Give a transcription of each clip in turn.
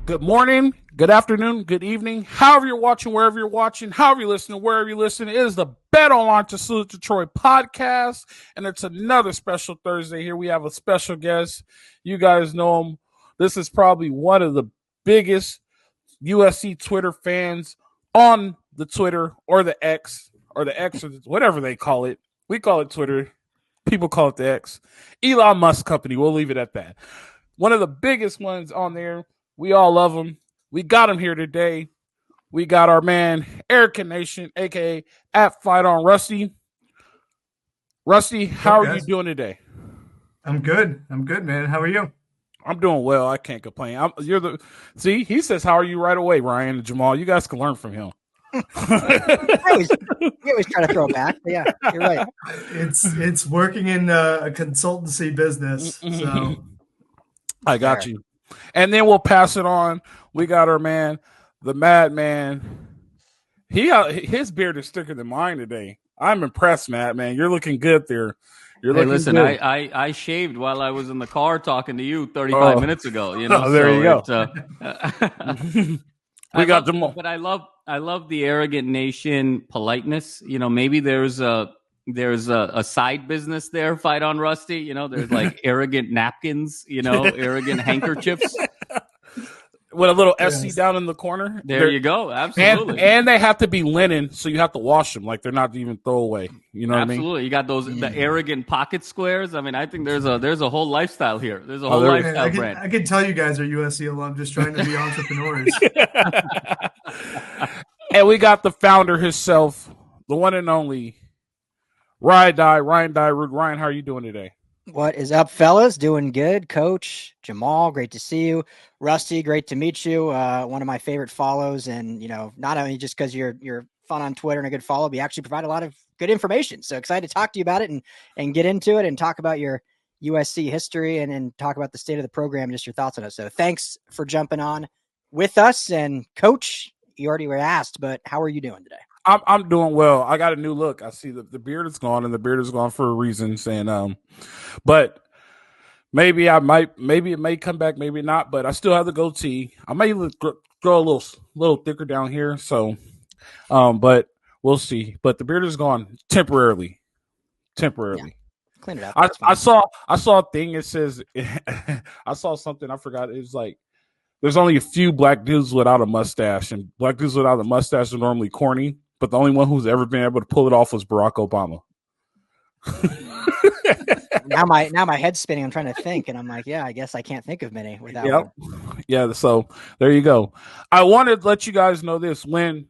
Good morning, good afternoon, good evening. However you're watching, wherever you're watching, however you're listening, wherever you're listening, it is the Bet Online to Salute Detroit podcast, and it's another special Thursday here. We have a special guest. You guys know him. This is probably one of the biggest USC Twitter fans on the Twitter or the X or whatever they call it. We call it Twitter. People call it the X. Elon Musk Company. We'll leave it at that. One of the biggest ones on there. We all love him. We got him here today. We got our man, Eric Nation, a.k.a. at Fight on Rusty. Rusty, how are you doing today? I'm good. Man. How are you? I'm doing well. I can't complain. See, he says, how are you right away, Ryan and Jamal? You guys can learn from him. You always try to throw it back. But yeah, you're right. It's working in a consultancy business. So I got you. And then we'll pass it on. We got our man, the Madman. His beard is thicker than mine today. I'm impressed, Madman. You're looking good there. Listen, good. I shaved while I was in the car talking to you 35 minutes ago. You know, there you go. We got them all. But I love the Arrogant Nation politeness. You know, maybe there's a side business there, Fight on Rusty. You know, there's like arrogant napkins, arrogant handkerchiefs. With a little SC down in the corner. There you go. Absolutely. And they have to be linen, so you have to wash them. Like they're not even throwaway. You know what I mean? Absolutely. You got the arrogant pocket squares. I mean, I think there's a whole lifestyle here. There's a whole lifestyle brand. I can tell you guys are USC alum just trying to be entrepreneurs. And we got the founder himself, the one and only Ryan Dyrud. Ryan, how are you doing today? What is up, fellas? Doing good. Coach Jamal, great to see you. Rusty, great to meet you. One of my favorite follows, and not only just because you're fun on Twitter and a good follow, but you actually provide a lot of good information. So excited to talk to you about it and get into it and talk about your USC history and talk about the state of the program and just your thoughts on it. So thanks for jumping on with us. And Coach, you already were asked, but how are you doing today? I'm doing well. I got a new look. I see the beard is gone, and the beard is gone for a reason. And but maybe it may come back, maybe not. But I still have the goatee. I may grow a little thicker down here. So, but we'll see. But the beard is gone temporarily. Yeah. Clean it up. I saw a thing. It says I saw something. I forgot. It was like there's only a few black dudes without a mustache, and black dudes without a mustache are normally corny. But the only one who's ever been able to pull it off was Barack Obama. now my head's spinning. I'm trying to think, and I'm like, yeah, I guess I can't think of many without one. Yeah, so there you go. I wanted to let you guys know this. When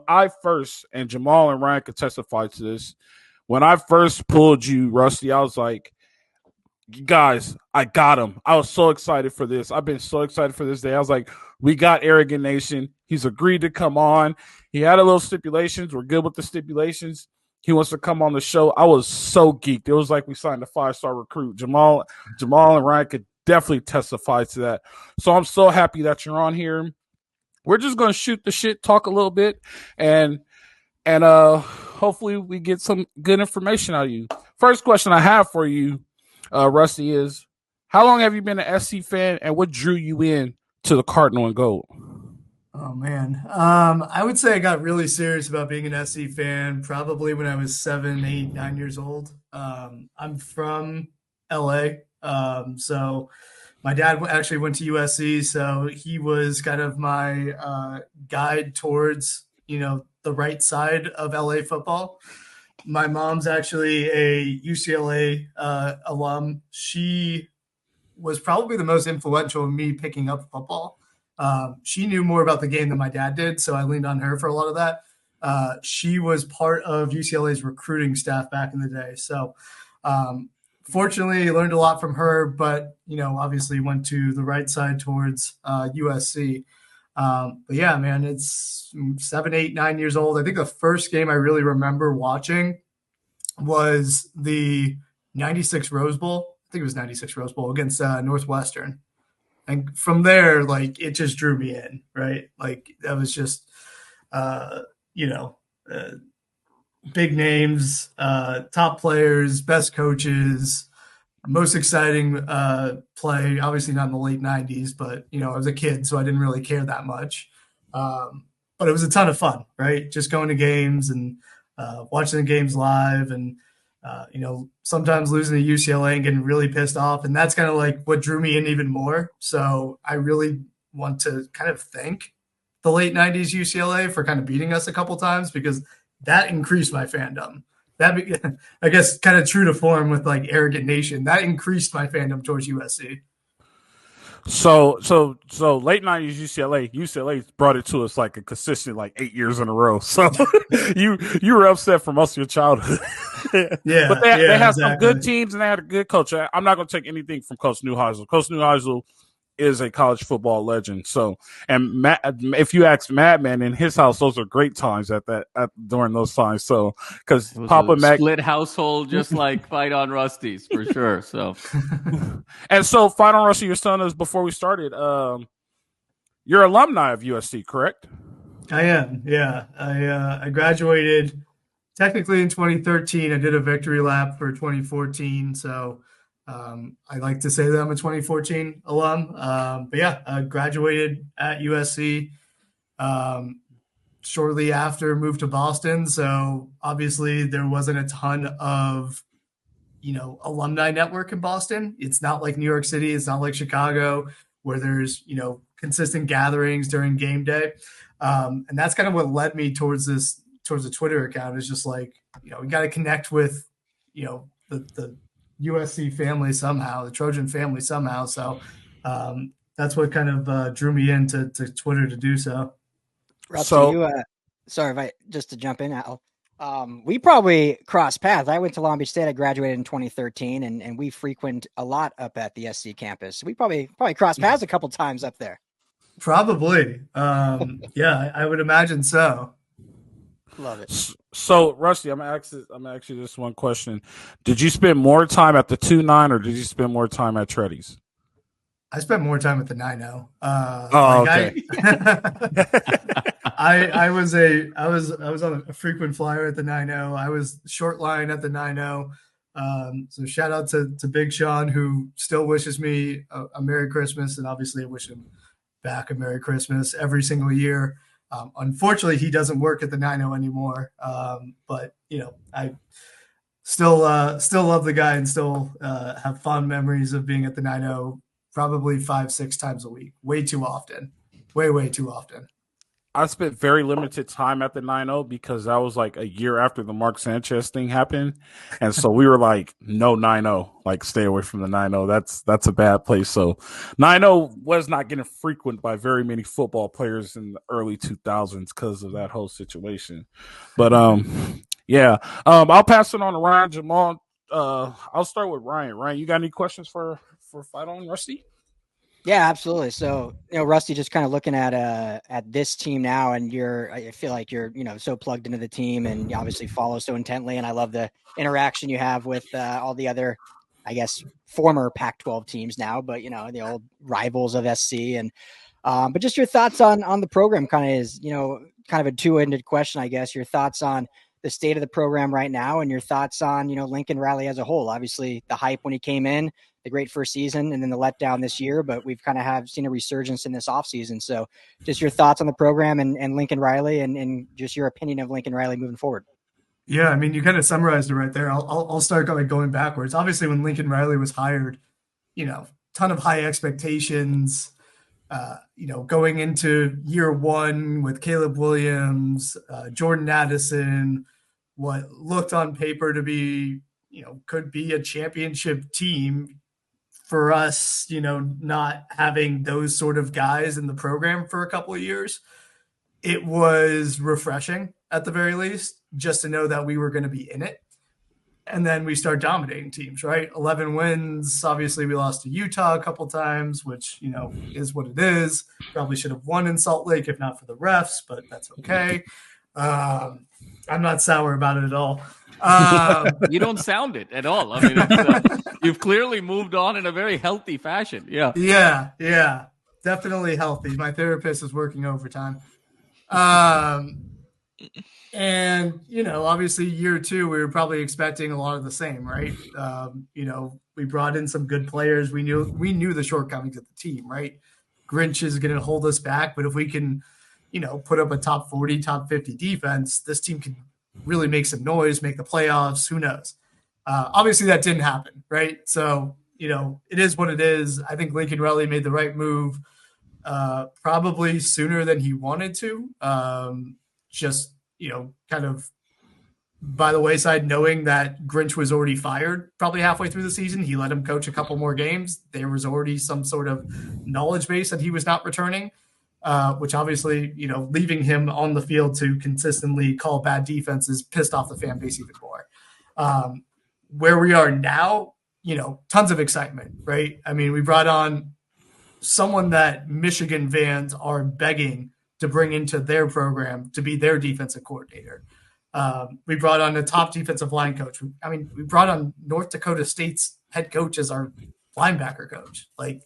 I first, and Jamal and Ryan could testify to this, when I first pulled you, Rusty, I was like, guys, I got him. I was so excited for this. I've been so excited for this day. I was like, we got Arrogant Nation. He's agreed to come on. He had a little stipulations. We're good with the stipulations. He wants to come on the show. I was so geeked. It was like we signed a 5-star recruit. Jamal and Ryan could definitely testify to that. So I'm so happy that you're on here. We're just going to shoot the shit, talk a little bit, and hopefully we get some good information out of you. First question I have for you, Rusty, is how long have you been an SC fan, and what drew you in to the Cardinal and Gold? Oh, man. I would say I got really serious about being an SC fan probably when I was 7, 8, 9 years old. I'm from LA. So my dad actually went to USC, so he was kind of my guide towards, the right side of LA football. My mom's actually a UCLA alum. She was probably the most influential in me picking up football. She knew more about the game than my dad did, so I leaned on her for a lot of that. She was part of UCLA's recruiting staff back in the day. So fortunately, learned a lot from her, but, obviously went to the right side towards USC. But yeah, man, it's 7, 8, 9 years old. I think the first game I really remember watching was the 96 Rose Bowl. I think it was 96 Rose Bowl against Northwestern. And from there, it just drew me in, right? That was just, big names, top players, best coaches, most exciting play, obviously not in the late 90s, but, I was a kid, so I didn't really care that much. But it was a ton of fun, right? Just going to games and watching the games live and, sometimes losing to UCLA and getting really pissed off. And that's kind of like what drew me in even more. So I really want to kind of thank the late 90s UCLA for kind of beating us a couple times, because that increased my fandom. That, I guess, kind of true to form with like Arrogant Nation, that increased my fandom towards USC. So late 90s UCLA brought it to us like a consistent, like 8 years in a row. So you were upset for most of your childhood. Yeah, but they had exactly. some good teams and they had a good coach. I'm not going to take anything from Coach Neuheisel. Coach Neuheisel is a college football legend. So, and if you ask Madman in his house, those are great times during those times. So, because Papa Mac split household, just like Fight on Rusty's for sure. So, and so Fight on Rusty, you're telling us before we started, you're alumni of USC, correct? I am. Yeah, I graduated technically in 2013. I did a victory lap for 2014. So. I like to say that I'm a 2014 alum. But yeah, I graduated at USC shortly after, moved to Boston. So obviously there wasn't a ton of, alumni network in Boston. It's not like New York City. It's not like Chicago where there's, consistent gatherings during game day. And that's kind of what led me towards a Twitter account, is just like, we got to connect with, the USC family somehow, the Trojan family somehow. So that's what kind of drew me into Twitter to do so. Rusty, sorry, just to jump in, Al. We probably crossed paths. I went to Long Beach State. I graduated in 2013, and we frequent a lot up at the SC campus. We probably crossed paths a couple times up there. Probably. Yeah, I would imagine so. Love it. So, Rusty, I'm gonna ask you this one question: did you spend more time at the 2-9 or did you spend more time at Treddy's? I spent more time at the 9-0. Okay. I was on a frequent flyer at the 9-0. I was short line at the 9-0. So shout out to Big Sean, who still wishes me a Merry Christmas, and obviously I wish him back a Merry Christmas every single year. Unfortunately, he doesn't work at the 9-0 anymore. But I still love the guy and still have fond memories of being at the 9-0 probably 5-6 times a week. Way too often. Way too often. I spent very limited time at the 9-0 because that was like a year after the Mark Sanchez thing happened. And so we were like, no 9-0, like stay away from the 9-0. That's a bad place. So 9-0 was not getting frequent by very many football players in the early 2000s because of that whole situation. But yeah, I'll pass it on to Ryan. Jamal, I'll start with Ryan. Ryan, you got any questions for Fight On Rusty? Yeah, absolutely. So, Rusty, just kind of looking at this team now, and I feel like you're, so plugged into the team and you obviously follow so intently. And I love the interaction you have with all the other, I guess, former Pac-12 teams now, but, the old rivals of SC. And, but just your thoughts on the program kind of is, kind of a two-ended question, I guess. Your thoughts on the state of the program right now and your thoughts on, Lincoln Riley as a whole. Obviously, the hype when he came in, the great first season, and then the letdown this year, but we've kind of have seen a resurgence in this offseason. So just your thoughts on the program and Lincoln Riley and just your opinion of Lincoln Riley moving forward. Yeah, I mean, you kind of summarized it right there. I'll start going backwards. Obviously, when Lincoln Riley was hired, ton of high expectations, going into year one with Caleb Williams, Jordan Addison, what looked on paper to be, could be a championship team. For us, not having those sort of guys in the program for a couple of years, it was refreshing at the very least, just to know that we were going to be in it. And then we start dominating teams, right? 11 wins. Obviously, we lost to Utah a couple times, which, is what it is. Probably should have won in Salt Lake if not for the refs, but that's okay. I'm not sour about it at all. You don't sound it at all. I mean, you've clearly moved on in a very healthy fashion. Yeah. Yeah. Definitely healthy. My therapist is working overtime. And, obviously year two, we were probably expecting a lot of the same, right? We brought in some good players. We knew the shortcomings of the team, right? Grinch is going to hold us back, but if we can, put up a top 40, top 50 defense, this team can really make some noise, make the playoffs. Who knows? Obviously, that didn't happen, right? So, it is what it is. I think Lincoln Riley made the right move probably sooner than he wanted to. Just, kind of by the wayside, knowing that Grinch was already fired probably halfway through the season. He let him coach a couple more games. There was already some sort of knowledge base that he was not returning, which obviously, leaving him on the field to consistently call bad defenses pissed off the fan base even more. Where we are now, tons of excitement, right? I mean, we brought on someone that Michigan fans are begging to bring into their program to be their defensive coordinator. We brought on a top defensive line coach. We brought on North Dakota State's head coach as our linebacker coach. Like,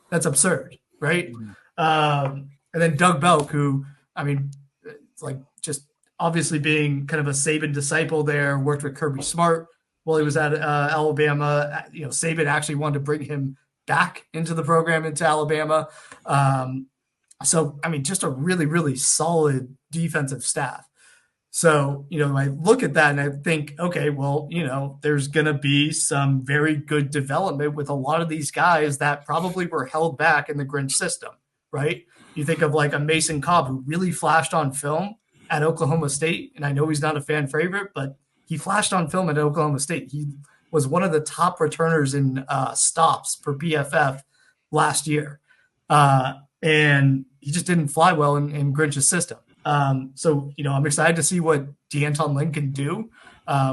that's absurd, right? And then Doug Belk, who, it's like just obviously being kind of a Saban disciple there, worked with Kirby Smart while he was at Alabama. Saban actually wanted to bring him back into the program into Alabama. So, just a really, really solid defensive staff. So, I look at that and I think, okay, well, there's going to be some very good development with a lot of these guys that probably were held back in the Grinch system, right? You think of like a Mason Cobb who really flashed on film at Oklahoma State. And I know he's not a fan favorite, but he flashed on film at Oklahoma State. He was one of the top returners in stops for PFF last year. And he just didn't fly well in Grinch's system. So, I'm excited to see what D'Anton Lynn can do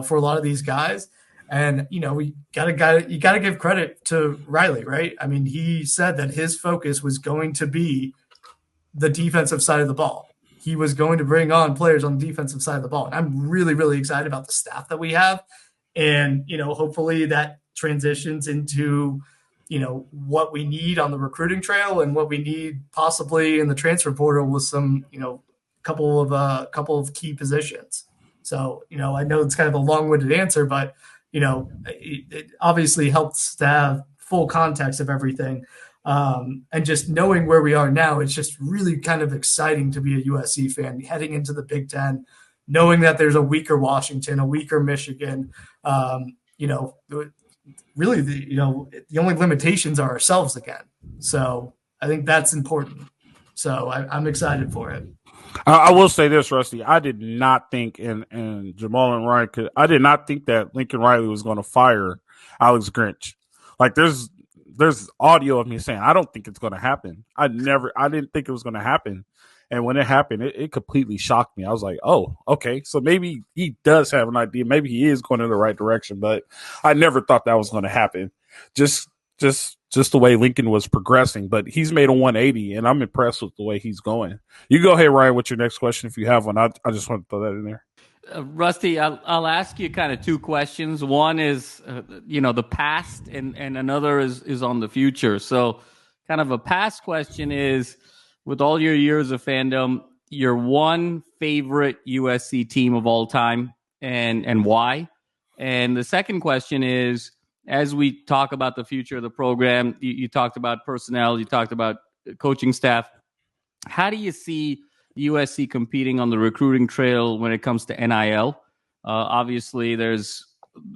for a lot of these guys. And, you gotta give credit to Riley, right? He said that his focus was going to be the defensive side of the ball. He was going to bring on players on the defensive side of the ball. And I'm really, really excited about the staff that we have. And, hopefully that transitions into, what we need on the recruiting trail and what we need possibly in the transfer portal with some, couple of key positions. So, I know it's kind of a long-winded answer, but, it obviously helps to have full context of everything. And just knowing where we are now, it's just really kind of exciting to be a USC fan heading into the Big Ten, knowing that there's a weaker Washington, a weaker Michigan. Really, the only limitations are ourselves again. So I think that's important. So I'm excited for it. I will say this, Rusty. I did not think, and Jamal and Ryan I did not think that Lincoln Riley was going to fire Alex Grinch. Like, there's audio of me saying, I don't think it's going to happen. I didn't think it was going to happen. And when it happened, it completely shocked me. I was like, oh, okay. So maybe he does have an idea. Maybe he is going in the right direction, but I never thought that was going to happen. Just the way Lincoln was progressing, but he's made a 180 and I'm impressed with the way he's going. You go ahead, Ryan, with your next question. If you have one, I just want to throw that in there. Rusty, I'll ask you kind of two questions. One is, the past and another is on the future. So kind of a past question is, with all your years of fandom, your one favorite USC team of all time and why? And the second question is, as we talk about the future of the program, you talked about personnel, you talked about coaching staff. How do you see USC competing on the recruiting trail when it comes to NIL? Obviously, there's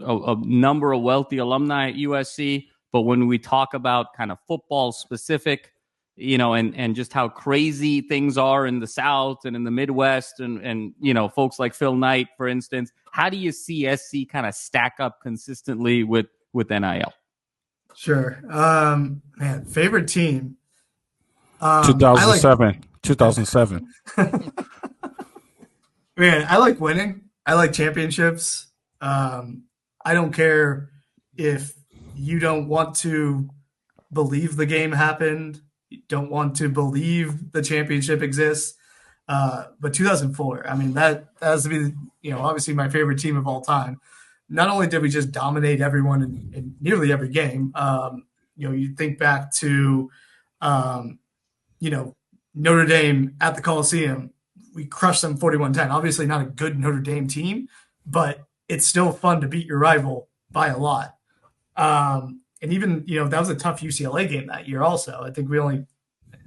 a number of wealthy alumni at USC, but when we talk about kind of football specific, and just how crazy things are in the South and in the Midwest and folks like Phil Knight, for instance, how do you see SC kind of stack up consistently with NIL? Sure. Man, favorite team. 2007. 2007. Man, I like winning. I like championships. I don't care if you don't want to believe the game happened, you don't want to believe the championship exists. But 2004, that has to be, obviously my favorite team of all time. Not only did we just dominate everyone in nearly every game, you think back to, Notre Dame at the Coliseum, we crushed them 41-10. Obviously not a good Notre Dame team, but it's still fun to beat your rival by a lot. and even, that was a tough UCLA game that year also. I think we only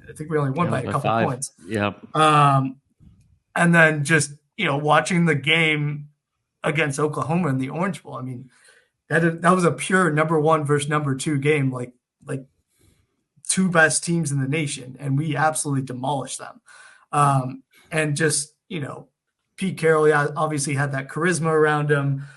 won by a couple points. Yeah. And then just, watching the game against Oklahoma in the Orange Bowl. I mean, that was a pure number 1 versus number 2 game, like two best teams in the nation, and we absolutely demolished them. And just, Pete Carroll obviously had that charisma around him.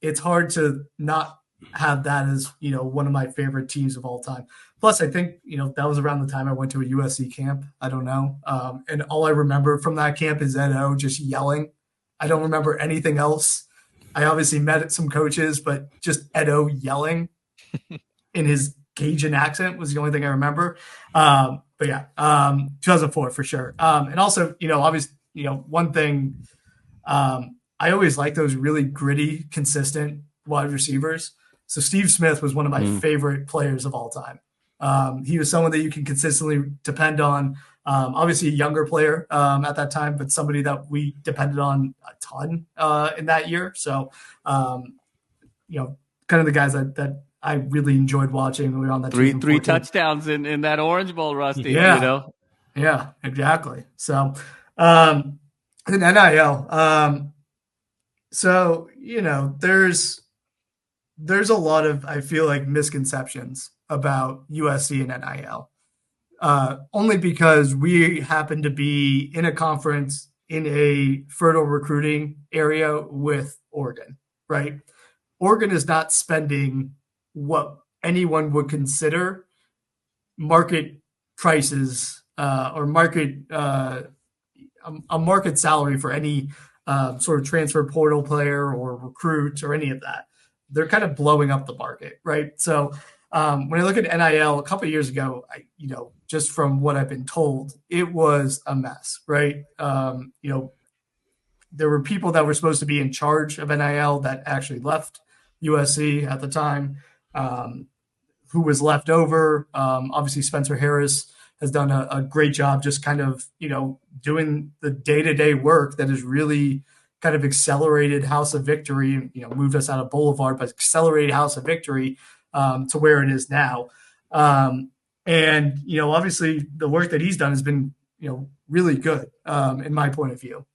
It's hard to not have that as, one of my favorite teams of all time. Plus, I think, that was around the time I went to a USC camp. I don't know. And all I remember from that camp is Ed O just yelling. I don't remember anything else. I obviously met some coaches, but just Ed O yelling in his Cajun accent was the only thing I remember. But yeah, 2004 for sure. And also, obviously, one thing, I always like those really gritty, consistent wide receivers. So Steve Smith was one of my favorite players of all time. He was someone that you can consistently depend on. Obviously a younger player at that time, but somebody that we depended on a ton in that year. So, kind of the guys that I really enjoyed watching. We were on that three touchdowns in that Orange Bowl, Rusty. Yeah, yeah, exactly. So, in NIL, so there's a lot of, I feel like, misconceptions about USC and NIL. Only because we happen to be in a conference in a fertile recruiting area with Oregon, right? Oregon is not spending what anyone would consider market prices or market a market salary for any sort of transfer portal player or recruit or any of that. They're kind of blowing up the market, right? So when I look at NIL a couple of years ago, just from what I've been told, it was a mess, right? There were people that were supposed to be in charge of NIL that actually left USC at the time. Who was left over? Obviously, Spencer Harris has done a great job just kind of, doing the day-to-day work that has really kind of accelerated House of Victory, moved us out of Boulevard, but accelerated House of Victory to where it is now. And, obviously the work that he's done has been, really good in my point of view.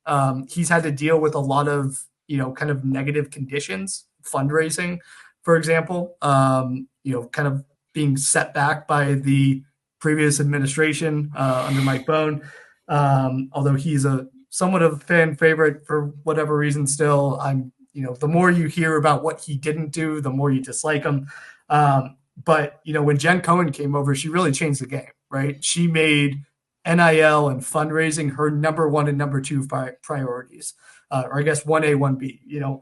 He's had to deal with a lot of, kind of negative conditions, fundraising, for example, kind of being set back by the previous administration under Mike Bone. Although he's somewhat of a fan favorite for whatever reason still, the more you hear about what he didn't do, the more you dislike him. But, when Jen Cohen came over, she really changed the game, right? She made NIL and fundraising her number 1 and number 2 priorities, or I guess 1A, 1B.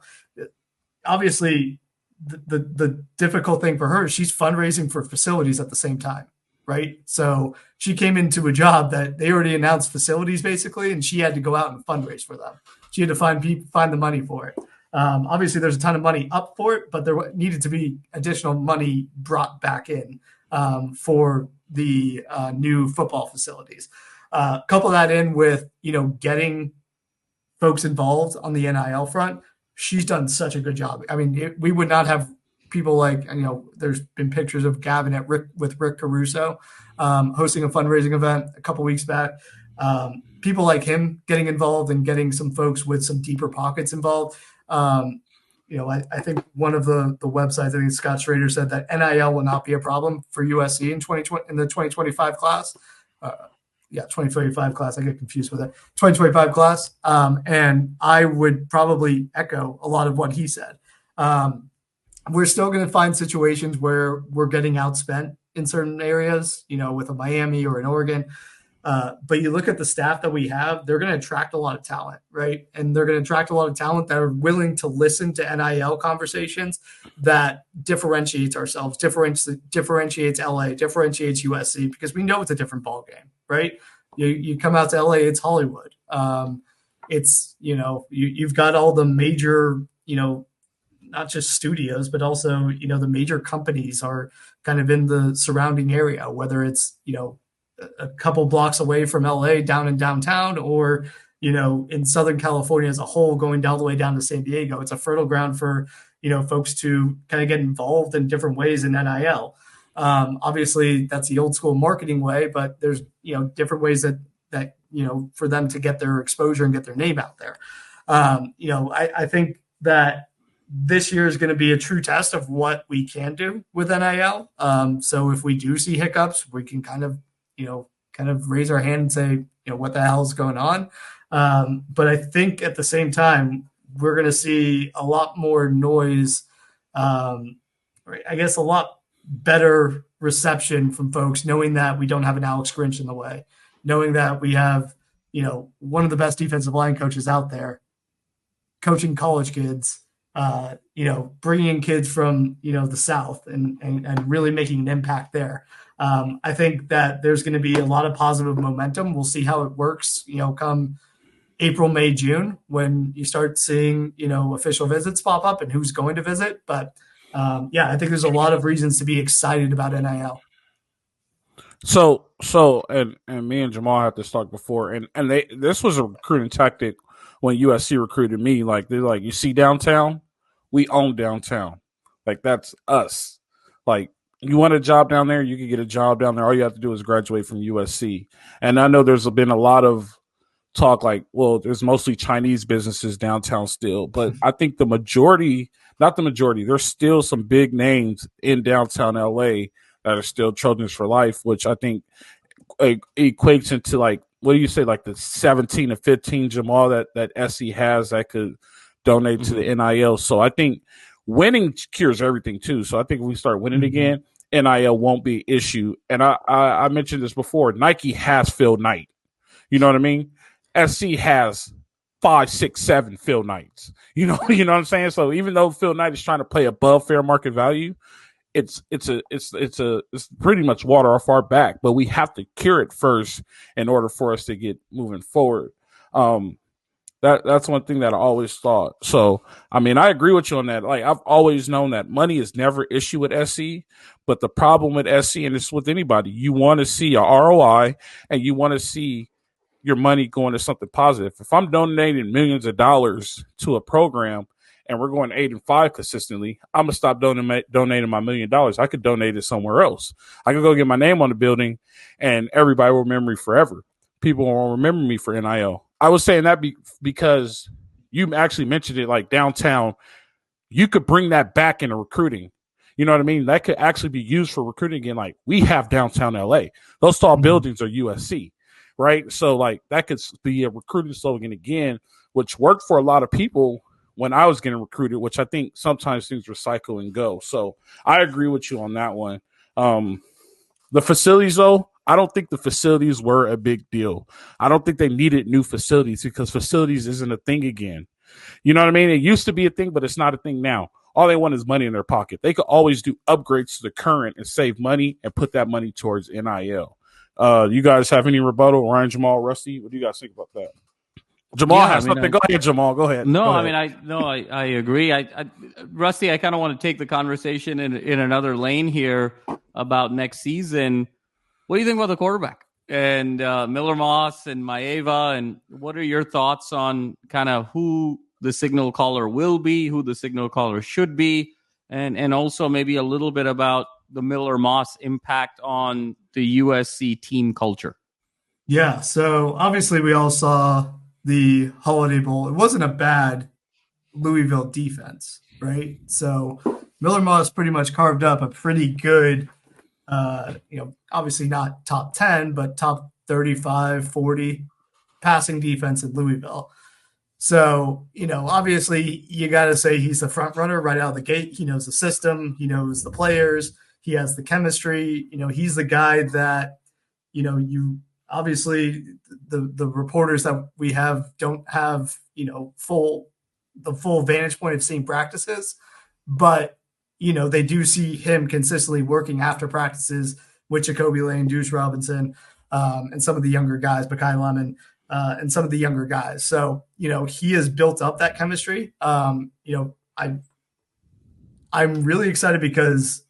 Obviously, the difficult thing for her is she's fundraising for facilities at the same time, right? So she came into a job that they already announced facilities basically, and she had to go out and fundraise for them. She had to find the money for it. Obviously, there's a ton of money up for it, but there needed to be additional money brought back in for the new football facilities. Couple that in with, getting folks involved on the NIL front. She's done such a good job. I mean, we would not have people like, there's been pictures of Gavin with Rick Caruso hosting a fundraising event a couple weeks back. People like him getting involved and getting some folks with some deeper pockets involved. I think one of the websites, I think Scott Schrader said that NIL will not be a problem for USC in 2025 class. 2025 class. I get confused with it. 2025 class. And I would probably echo a lot of what he said. We're still going to find situations where we're getting outspent in certain areas, with a Miami or an Oregon. But you look at the staff that we have, they're going to attract a lot of talent, right? And they're going to attract a lot of talent that are willing to listen to NIL conversations that differentiates ourselves, differentiates LA, differentiates USC, because we know it's a different ballgame, right? You come out to LA, it's Hollywood. It's, you've got all the major, not just studios, but also, the major companies are kind of in the surrounding area, whether it's, a couple blocks away from LA down in downtown or, in Southern California as a whole, going all the way down to San Diego. It's a fertile ground for, folks to kind of get involved in different ways in NIL. Obviously, that's the old school marketing way, but there's different ways that for them to get their exposure and get their name out there. I think that this year is going to be a true test of what we can do with NIL. So if we do see hiccups, we can kind of raise our hand and say, what the hell is going on? But I think at the same time, we're going to see a lot more noise. I guess a lot better reception from folks, knowing that we don't have an Alex Grinch in the way, knowing that we have, one of the best defensive line coaches out there coaching college kids, bringing in kids from, the South and really making an impact there. I think that there's going to be a lot of positive momentum. We'll see how it works, come April, May, June, when you start seeing, official visits pop up and who's going to visit. But I think there's a lot of reasons to be excited about NIL. So me and Jamal had this talk before, and this was a recruiting tactic when USC recruited me. Like, they're like, you see downtown, we own downtown. Like, that's us. Like, you want a job down there, you can get a job down there. All you have to do is graduate from USC. And I know there's been a lot of talk like, well, there's mostly Chinese businesses downtown still, but I think there's still some big names in downtown LA that are still Trojans for life, which I think equates into, like, what do you say, like the 17 to 15 Jamal that SC has that could donate to the NIL. So I think winning cures everything too. So I think if we start winning again, NIL won't be an issue. And I mentioned this before. Nike has Phil Knight. You know what I mean? SC has 5, 6, 7 Phil Knights. You know what I'm saying? So even though Phil Knight is trying to play above fair market value, it's pretty much water off our back, but we have to cure it first in order for us to get moving forward. That's one thing that I always thought. So, I mean, I agree with you on that. Like, I've always known that money is never an issue with SC, but the problem with SC, and it's with anybody, you want to see a ROI and you want to see your money going to something positive. If I'm donating millions of dollars to a program and we're going 8-5 consistently, I'm going to stop donating my $1 million. I could donate it somewhere else. I could go get my name on the building and everybody will remember me forever. People won't remember me for NIL. I was saying that because you actually mentioned it, like downtown, you could bring that back into recruiting. You know what I mean? That could actually be used for recruiting again. Like, we have downtown LA. Those tall buildings are USC, right? So, like, that could be a recruiting slogan again, which worked for a lot of people when I was getting recruited, which I think sometimes things recycle and go. So I agree with you on that one. The facilities, though, I don't think the facilities were a big deal. I don't think they needed new facilities because facilities isn't a thing again. You know what I mean? It used to be a thing, but it's not a thing now. All they want is money in their pocket. They could always do upgrades to the current and save money and put that money towards NIL. You guys have any rebuttal? Ryan, Jamal, Rusty, what do you guys think about that? Jamal has something. Go ahead, Jamal. Go ahead. No, go ahead. I agree. Rusty, I kind of want to take the conversation in another lane here about next season. What do you think about the quarterback and Miller Moss and Maeva? And what are your thoughts on kind of who the signal caller will be, who the signal caller should be, and also maybe a little bit about the Miller Moss impact on the USC team culture? Yeah, so obviously we all saw the Holiday Bowl. It wasn't a bad Louisville defense, right? So Miller Moss pretty much carved up a pretty good, obviously not top 10, but top 35, 40 passing defense in Louisville. So, obviously you got to say he's the front runner right out of the gate. He knows the system. He knows the players. He has the chemistry. He's the guy that, you obviously the reporters that we have don't have, the full vantage point of seeing practices, but, they do see him consistently working after practices with Jacoby Lane, Deuce Robinson, and some of the younger guys, Makai Lemon, and some of the younger guys. So, he has built up that chemistry. I'm really excited because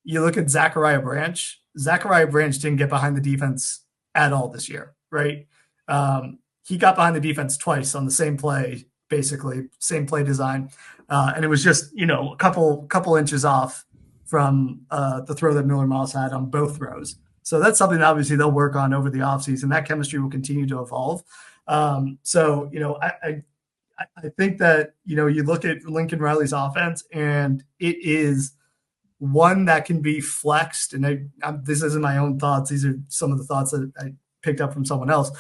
you look at Zachariah Branch. Zachariah Branch didn't get behind the defense at all this year, right? He got behind the defense twice on the same play, basically same play design. And it was just, a couple inches off from the throw that Miller-Moss had on both throws. So that's something that obviously they'll work on over the offseason. That chemistry will continue to evolve. I think that, you look at Lincoln Riley's offense, and it is one that can be flexed. And this isn't my own thoughts. These are some of the thoughts that I picked up from someone else.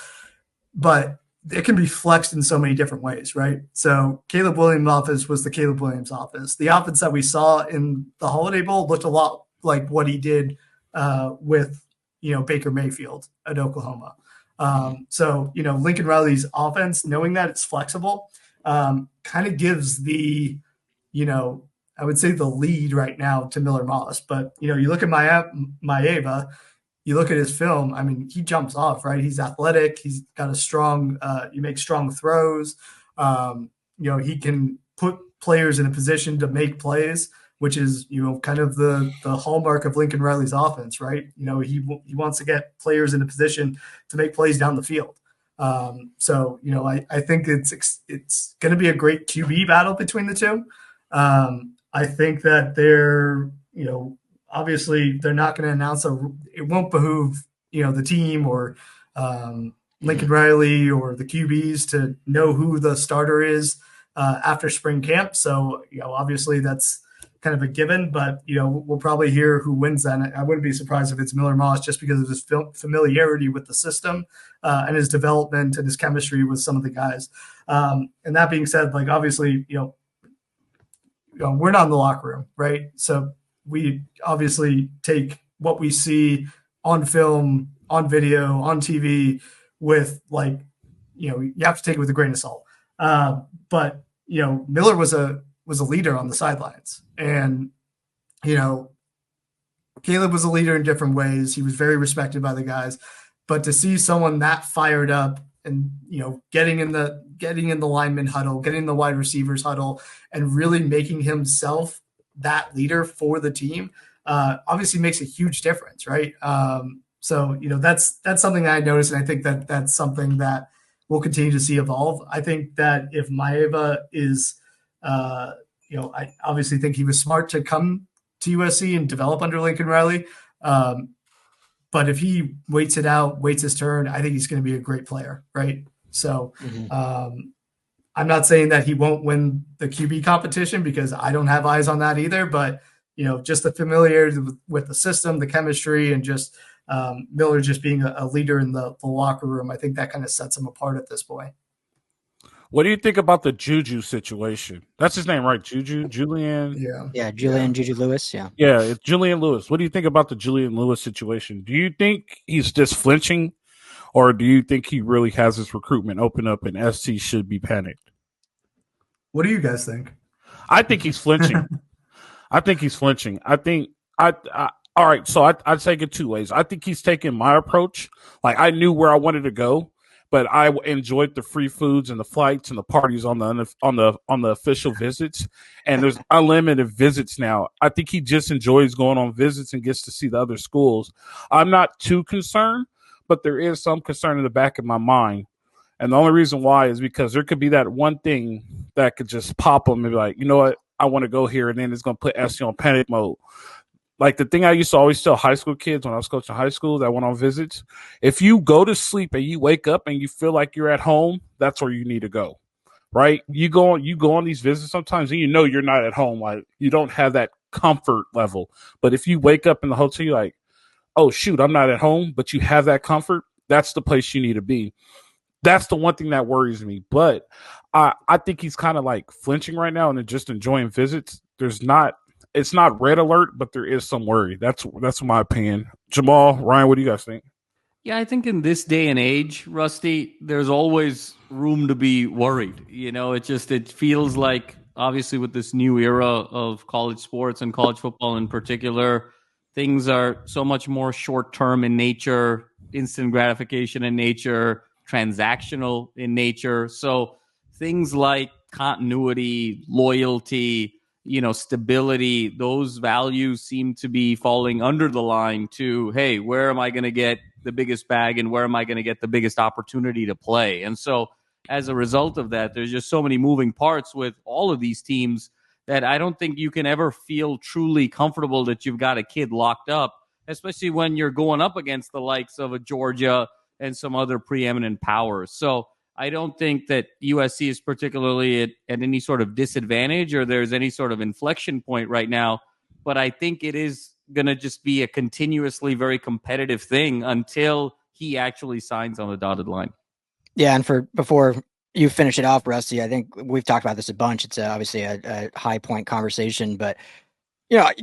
But it can be flexed in so many different ways, right? So Caleb Williams' offense was the Caleb Williams offense. The offense that we saw in the Holiday Bowl looked a lot like what he did with, Baker Mayfield at Oklahoma. Lincoln Riley's offense, knowing that it's flexible, kind of gives the, I would say the lead right now to Miller-Moss. But, you look at Maeva, you look at his film, I mean, he jumps off, right? He's athletic. He's got a strong, you make strong throws. He can put players in a position to make plays, which is, kind of the hallmark of Lincoln Riley's offense, right? He wants to get players in a position to make plays down the field. I think it's going to be a great QB battle between the two. I think that they're, obviously they're not going to announce it won't behoove, the team or Lincoln Riley or the QBs to know who the starter is after spring camp. So, obviously that's kind of a given, but, we'll probably hear who wins that. I wouldn't be surprised if it's Miller-Moss just because of his familiarity with the system and his development and his chemistry with some of the guys. And that being said, obviously, we're not in the locker room, right? So we obviously take what we see on film, on video, on TV with you have to take it with a grain of salt. But Miller was a leader on the sidelines, and Caleb was a leader in different ways. He was very respected by the guys, but to see someone that fired up and getting in the lineman huddle, getting in the wide receivers huddle, and really making himself that leader for the team, obviously makes a huge difference, right? So that's something that I noticed, and I think that that's something that we'll continue to see evolve. I think that if Maeva is, I obviously think he was smart to come to USC and develop under Lincoln Riley. But if he waits his turn, I think he's going to be a great player, right? So I'm not saying that he won't win the QB competition because I don't have eyes on that either. But, just the familiarity with the system, the chemistry, and just Miller just being a leader in the locker room, I think that kind of sets him apart at this point. What do you think about the Juju situation? That's his name, right? Julian? Yeah, Julian, Juju Lewis, yeah. Yeah, it's Julian Lewis. What do you think about the Julian Lewis situation? Do you think he's just flinching, or do you think he really has his recruitment open up and SC should be panicked? What do you guys think? I think he's flinching. All right, so I'd take it two ways. I think he's taking my approach. I knew where I wanted to go, but I enjoyed the free foods and the flights and the parties on the official visits. And there's unlimited visits now. I think he just enjoys going on visits and gets to see the other schools. I'm not too concerned, but there is some concern in the back of my mind. And the only reason why is because there could be that one thing that could just pop him and be like, you know what, I want to go here, and then it's going to put SC on panic mode. The thing I used to always tell high school kids when I was coaching high school that went on visits, if you go to sleep and you wake up and you feel like you're at home, that's where you need to go, right? You go on these visits sometimes and you're not at home. You don't have that comfort level. But if you wake up in the hotel, you're like, oh, shoot, I'm not at home, but you have that comfort, that's the place you need to be. That's the one thing that worries me. But I think he's kind of flinching right now and just enjoying visits. It's not red alert, but there is some worry. That's my opinion. Jamal, Ryan, what do you guys think? Yeah, I think in this day and age, Rusty, there's always room to be worried. It feels like, obviously, with this new era of college sports and college football in particular, things are so much more short-term in nature, instant gratification in nature, transactional in nature. So things like continuity, loyalty, stability, those values seem to be falling under the line to, hey, where am I going to get the biggest bag and where am I going to get the biggest opportunity to play? And so as a result of that, there's just so many moving parts with all of these teams that I don't think you can ever feel truly comfortable that you've got a kid locked up, especially when you're going up against the likes of a Georgia and some other preeminent powers. So I don't think that USC is particularly at any sort of disadvantage or there's any sort of inflection point right now. But I think it is going to just be a continuously very competitive thing until he actually signs on the dotted line. Yeah, and before you finish it off, Rusty, I think we've talked about this a bunch. It's obviously a high point conversation, but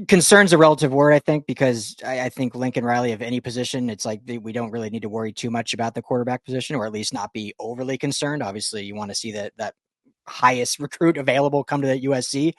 concern's a relative word, I think, because I think Lincoln Riley of any position, it's like we don't really need to worry too much about the quarterback position, or at least not be overly concerned. Obviously, you want to see that highest recruit available come to the USC.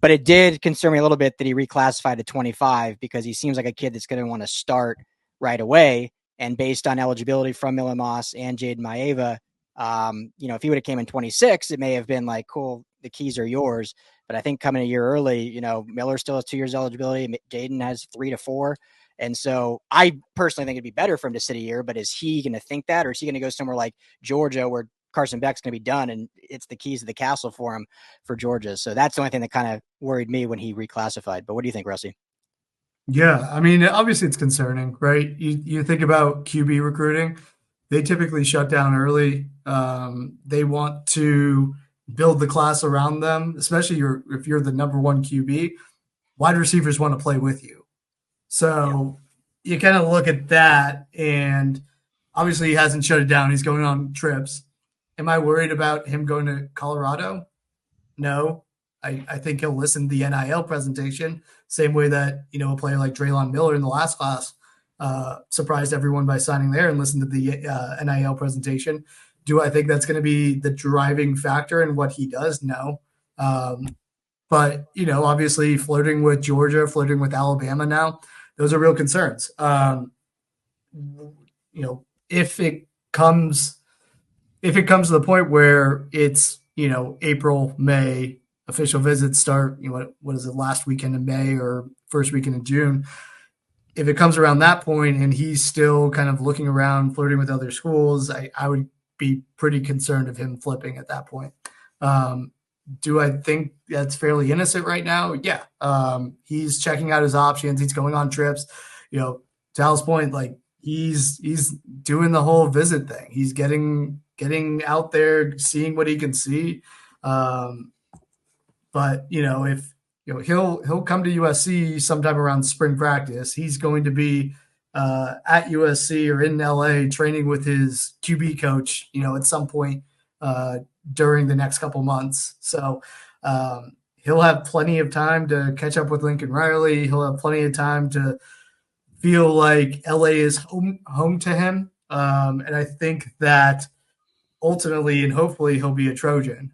But it did concern me a little bit that he reclassified to 25 because he seems like a kid that's going to want to start right away. And based on eligibility from Miller Moss and Jaden Maeva, if he would have came in 26, it may have been like, cool, the keys are yours. But I think coming a year early, Miller still has 2 years eligibility. Jaden has 3 to 4. And so I personally think it'd be better for him to sit a year, but is he going to think that, or is he going to go somewhere like Georgia where Carson Beck's going to be done and it's the keys to the castle for him for Georgia? So that's the only thing that kind of worried me when he reclassified. But what do you think, Rusty? Yeah, I mean, obviously it's concerning, right? You think about QB recruiting, they typically shut down early. They want to build the class around them, especially if you're the number 1 QB. Wide receivers want to play with you. So you kind of look at that, and obviously he hasn't shut it down. He's going on trips. Am I worried about him going to Colorado? No. I think he'll listen to the NIL presentation, same way that, a player like Drelon Miller in the last class surprised everyone by signing there and listened to the NIL presentation. Do I think that's going to be the driving factor in what he does? No. But, obviously flirting with Georgia, flirting with Alabama now, those are real concerns. If it comes to the point where it's, April, May, official visits start, what is it, last weekend in May or first weekend in June. If it comes around that point and he's still kind of looking around, flirting with other schools, I would be pretty concerned of him flipping at that point. Do I think that's fairly innocent right now? Yeah. He's checking out his options. He's going on trips. To Al's point, like he's doing the whole visit thing. He's getting out there, seeing what he can see. But if he'll come to USC sometime around spring practice, he's going to be at USC or in LA training with his QB coach, at some point during the next couple months. So he'll have plenty of time to catch up with Lincoln Riley. He'll have plenty of time to feel like LA is home to him. And I think that ultimately and hopefully he'll be a Trojan.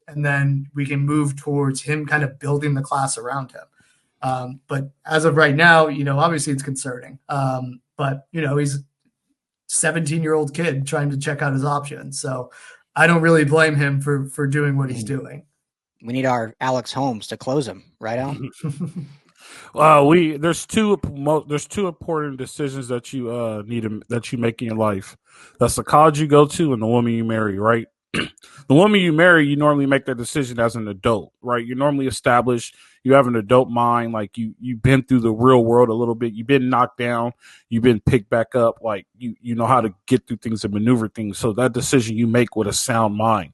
And then we can move towards him kind of building the class around him. But as of right now, obviously it's concerning. But, he's a 17-year-old kid trying to check out his options. So I don't really blame him for doing what he's doing. We need our Alex Holmes to close him, right, Al? There's two important decisions that you make in your life. That's the college you go to and the woman you marry, right? The woman you marry, you normally make that decision as an adult, right? You're normally established. You have an adult mind. Like you've been through the real world a little bit. You've been knocked down. You've been picked back up. Like you know how to get through things and maneuver things. So that decision you make with a sound mind.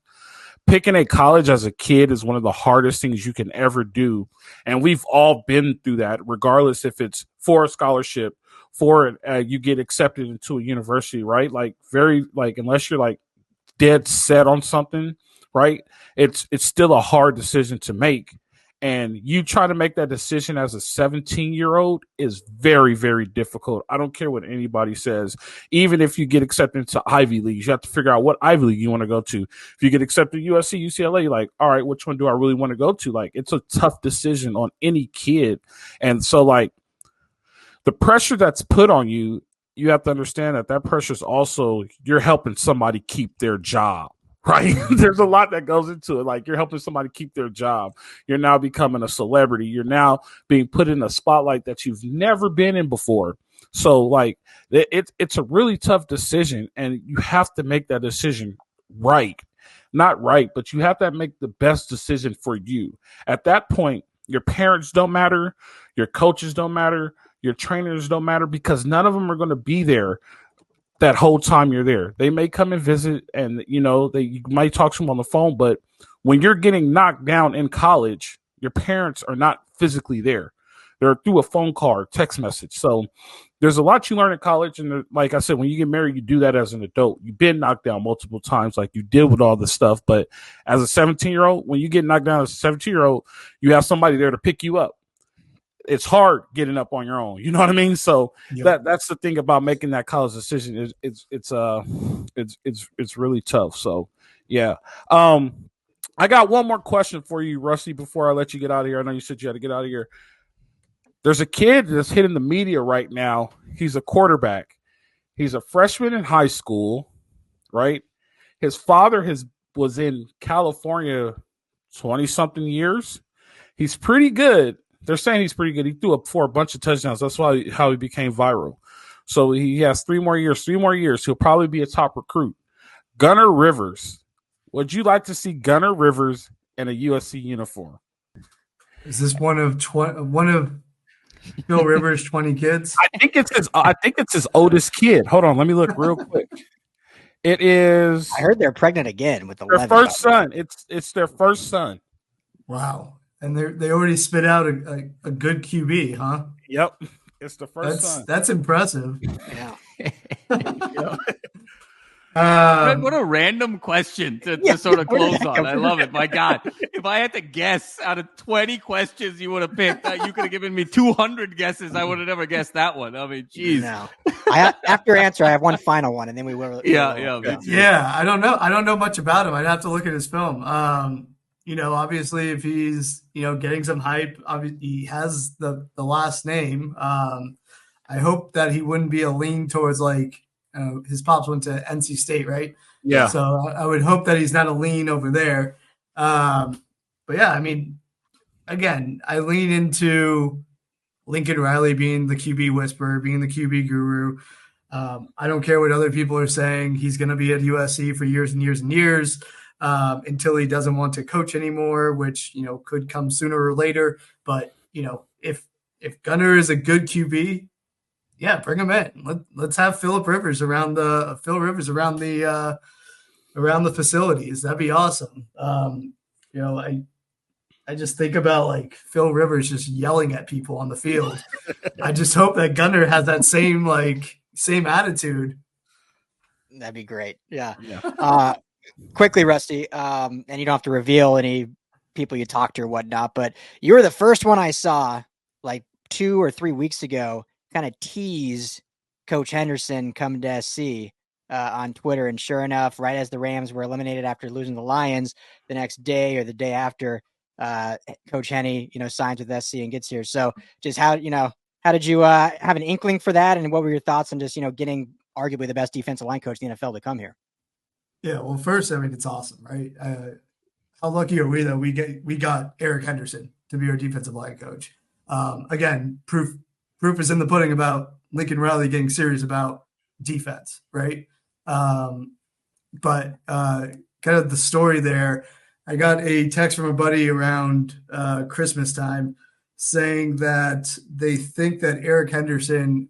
Picking a college as a kid is one of the hardest things you can ever do. And we've all been through that, regardless if it's for a scholarship, for you get accepted into a university, right? Unless you're like dead set on something, right? It's still a hard decision to make. And you try to make that decision as a 17-year-old is very, very difficult. I don't care what anybody says. Even if you get accepted into Ivy Leagues, you have to figure out what Ivy League you want to go to. If you get accepted to USC, UCLA, you're like, all right, which one do I really want to go to? Like, it's a tough decision on any kid. And so, like, the pressure that's put on you, you have to understand that pressure is also you're helping somebody keep their job. Right? There's a lot that goes into it. Like you're helping somebody keep their job. You're now becoming a celebrity. You're now being put in a spotlight that you've never been in before. So like it's a really tough decision and you have to make that decision right. Not right, but you have to make the best decision for you. At that point, your parents don't matter, your coaches don't matter, your trainers don't matter, because none of them are going to be there that whole time you're there. They may come and visit, and you might talk to them on the phone, but when you're getting knocked down in college, your parents are not physically there. They're through a phone call or text message. So there's a lot you learn in college. And like I said, when you get married, you do that as an adult. You've been knocked down multiple times, like you did with all this stuff. But as a 17-year-old, when you get knocked down as a 17-year-old, you have somebody there to pick you up. It's hard getting up on your own. You know what I mean? So that's the thing about making that college decision. It's really tough. So yeah. I got one more question for you, Rusty, before I let you get out of here. I know you said you had to get out of here. There's a kid that's hitting the media right now. He's a quarterback. He's a freshman in high school, right? His father was in California 20-something years. He's pretty good. They're saying he's pretty good. He threw up for a bunch of touchdowns. That's how he became viral. So he has 3 more years. 3 more years. He'll probably be a top recruit. Gunnar Rivers. Would you like to see Gunnar Rivers in a USC uniform? Is this one of Phil Rivers' 20 kids? I think it's his oldest kid. Hold on, let me look real quick. It is. I heard they're pregnant again with their first son. It's their first son. Wow, and they already spit out a good QB, huh? Yep, it's the first son. That's impressive. Yeah. What a random question to sort of close on. I love it. My God. If I had to guess out of 20 questions you would have picked, you could have given me 200 guesses. I would have never guessed that one. I mean, geez. No. After your answer, I have one final one, and then we will. Yeah. I don't know. I don't know much about him. I'd have to look at his film. Obviously, if he's, getting some hype, he has the last name. I hope that he wouldn't be a lean towards his pops went to NC State, right? Yeah. So I would hope that he's not a lean over there. But yeah, I mean, again, I lean into Lincoln Riley being the QB whisperer, being the QB guru. I don't care what other people are saying. He's going to be at USC for years and years and years until he doesn't want to coach anymore, which, could come sooner or later. But, if Gunnar is a good QB, yeah, bring him in. Let's have Phil Rivers around the facilities. That'd be awesome. I just think about Phil Rivers just yelling at people on the field. I just hope that Gunnar has that same attitude. That'd be great. Yeah. Quickly, Rusty, and you don't have to reveal any people you talked to or whatnot, but you were the first one I saw 2 or 3 weeks ago kind of tease Coach Henderson coming to SC on Twitter. And sure enough, right as the Rams were eliminated after losing the Lions, the next day or the day after, Coach Henny, signs with SC and gets here. So just how did you have an inkling for that? And what were your thoughts on just, getting arguably the best defensive line coach in the NFL to come here? Yeah, well, first, I mean, it's awesome, right? How lucky are we that we got Eric Henderson to be our defensive line coach? Again, proof is in the pudding about Lincoln Riley getting serious about defense, right? But kind of the story there, I got a text from a buddy around Christmas time saying that they think that Eric Henderson,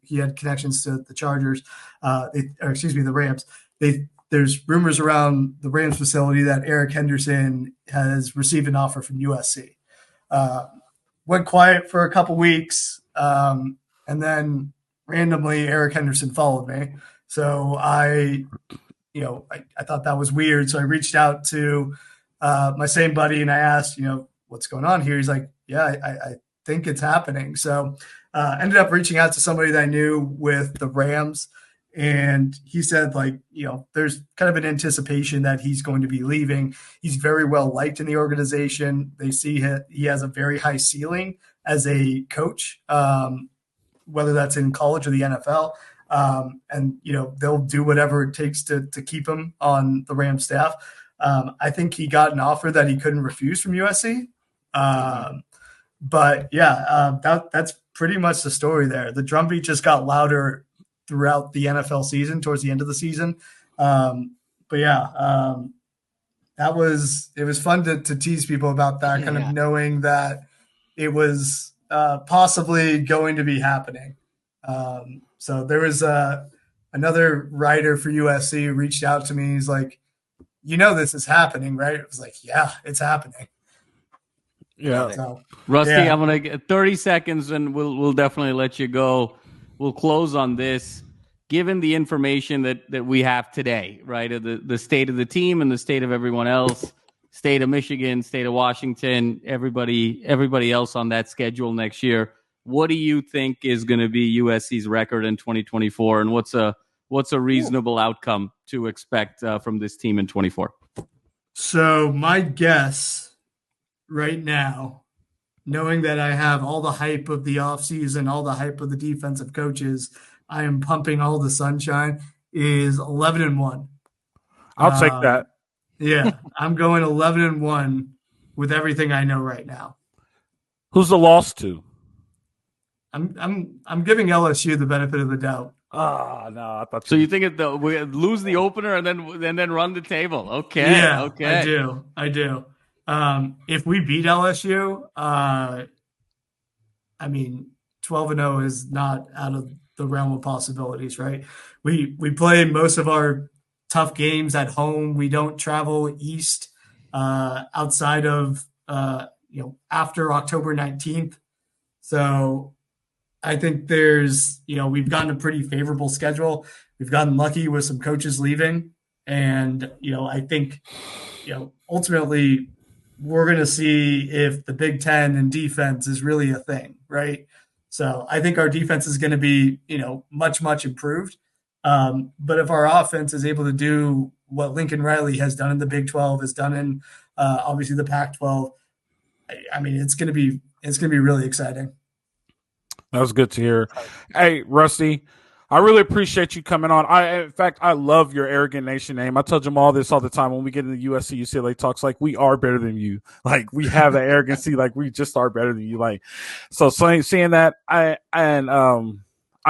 he had connections to the Chargers, the Rams. There's rumors around the Rams facility that Eric Henderson has received an offer from USC. Went quiet for a couple weeks, and then randomly Eric Henderson followed me. So I thought that was weird. So I reached out to my same buddy and I asked, what's going on here? He's like, yeah, I think it's happening. So ended up reaching out to somebody that I knew with the Rams. And he said, there's kind of an anticipation that he's going to be leaving. He's very well liked in the organization. They see he has a very high ceiling as a coach, whether that's in college or the NFL. And they'll do whatever it takes to keep him on the Rams staff. I think he got an offer that he couldn't refuse from USC. But yeah, that's pretty much the story there. The drumbeat just got louder throughout the NFL season, towards the end of the season. yeah, it was fun to tease people about that, kind of knowing that it was possibly going to be happening. So there was another writer for USC who reached out to me. He's like, this is happening, right? It was like, yeah, it's happening. Yeah. So, Rusty, I'm gonna get 30 seconds, and we'll definitely let you go. We'll close on this. Given the information that we have today, right, the state of the team and the state of everyone else, state of Michigan, state of Washington, everybody else on that schedule next year, what do you think is going to be USC's record in 2024, and what's a reasonable outcome to expect from this team in 24? So my guess right now, knowing that I have all the hype of the offseason, all the hype of the defensive coaches, I am pumping all the sunshine, is 11-1. I'll take that. Yeah, I'm going 11-1 with everything I know right now. Who's the loss to? I'm giving LSU the benefit of the doubt. No, I thought so. You think we lose the opener and then run the table? Okay, yeah, okay. I do. If we beat LSU, 12-0 is not out of the realm of possibilities, right? We play most of our tough games at home. We don't travel east outside of after October 19th. So I think there's we've gotten a pretty favorable schedule. We've gotten lucky with some coaches leaving, and I think ultimately we're going to see if the Big Ten and defense is really a thing, right? So I think our defense is going to be, much, much improved. But if our offense is able to do what Lincoln Riley has done in the Big 12, has done in obviously the Pac-12, it's going to be really exciting. That was good to hear. Hey, Rusty, I really appreciate you coming on. In fact, I love your Arrogant Nation name. I tell Jamal this all the time when we get into USC UCLA talks. Like, we are better than you. Like, we have the arrogancy. Like, we just are better than you. Like, so seeing that, I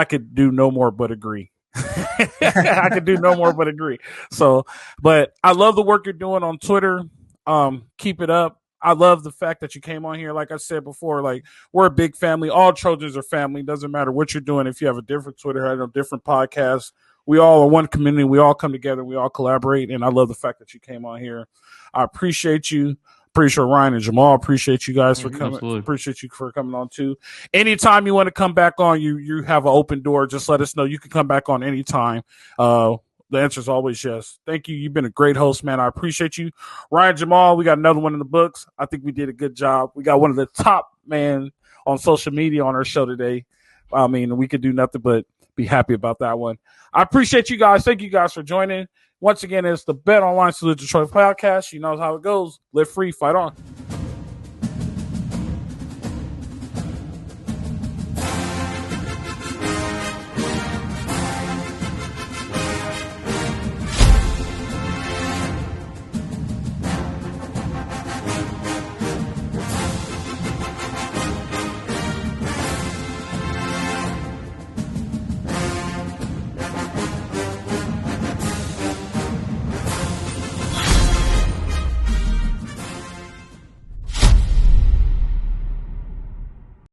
could do no more but agree. I could do no more but agree. So, but I love the work you're doing on Twitter. Keep it up. I love the fact that you came on here. Like I said before, like, we're a big family. All Trojans are family. Doesn't matter what you're doing. If you have a different Twitter handle, different podcast, we all are one community. We all come together. We all collaborate. And I love the fact that you came on here. I appreciate you. Pretty sure Ryan and Jamal appreciate you guys for coming. Absolutely. Appreciate you for coming on too. Anytime you want to come back on, you have an open door. Just let us know. You can come back on anytime. The answer is always yes. Thank you. You've been a great host, man. I appreciate you. Ryan, Jamal, we got another one in the books. I think we did a good job. We got one of the top man on social media on our show today. We could do nothing but be happy about that one. I appreciate you guys. Thank you guys for joining. Once again, it's the Bet Online Salute Detroit podcast. You know how it goes. Live free, fight on.